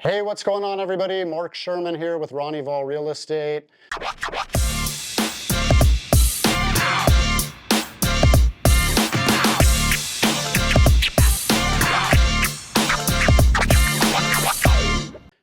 Hey, what's going on, everybody? Msherman here with Ronnie Vol Real Estate.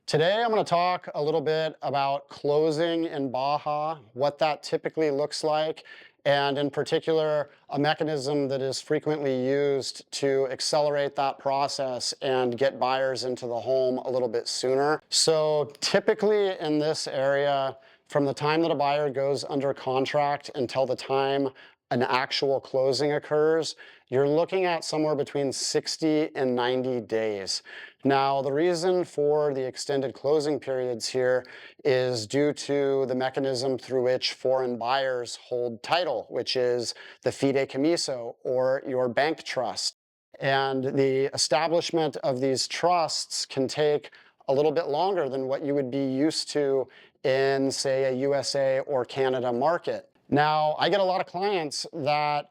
Today, I'm going to talk a little bit about closing in Baja, what that typically looks like, and in particular, a mechanism that is frequently used to accelerate that process and get buyers into the home a little bit sooner. So typically in this area, from the time that a buyer goes under contract until the time an actual closing occurs, you're looking at somewhere between 60 and 90 days. Now, the reason for the extended closing periods here is due to the mechanism through which foreign buyers hold title, which is the fideicomiso, or your bank trust. And the establishment of these trusts can take a little bit longer than what you would be used to in, say, a USA or Canada market. Now, I get a lot of clients that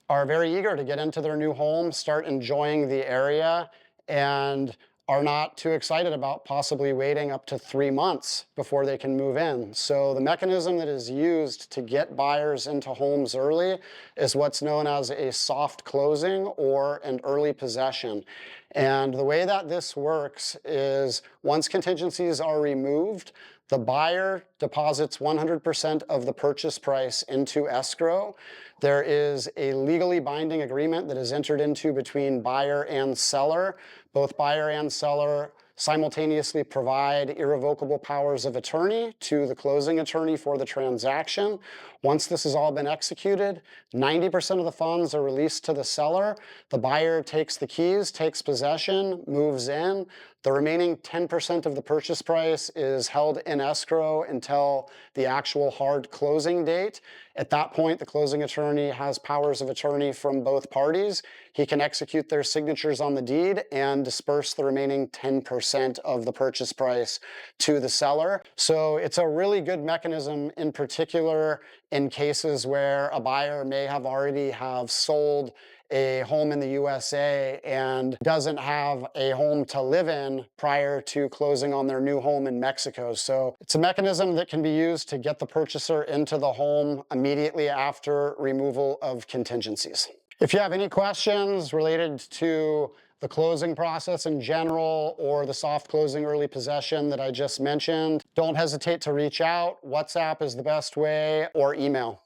are very eager to get into their new home, start enjoying the area, and are not too excited about possibly waiting up to 3 months before they can move in. So the mechanism that is used to get buyers into homes early is what's known as a soft closing or an early possession. And the way that this works is once contingencies are removed, the buyer deposits 100% of the purchase price into escrow. There is a legally binding agreement that is entered into between buyer and seller. Both buyer and seller simultaneously provide irrevocable powers of attorney to the closing attorney for the transaction. Once this has all been executed, 90% of the funds are released to the seller. The buyer takes the keys, takes possession, moves in. The remaining 10% of the purchase price is held in escrow until the actual hard closing date. At that point, the closing attorney has powers of attorney from both parties. He can execute their signatures on the deed and disperse the remaining 10% of the purchase price to the seller. So it's a really good mechanism, in particular in cases where a buyer may have already sold a home in the USA and doesn't have a home to live in prior to closing on their new home in Mexico. So it's a mechanism that can be used to get the purchaser into the home immediately after removal of contingencies. If you have any questions related to the closing process in general or the soft closing early possession that I just mentioned, don't hesitate to reach out. WhatsApp is the best way, or email.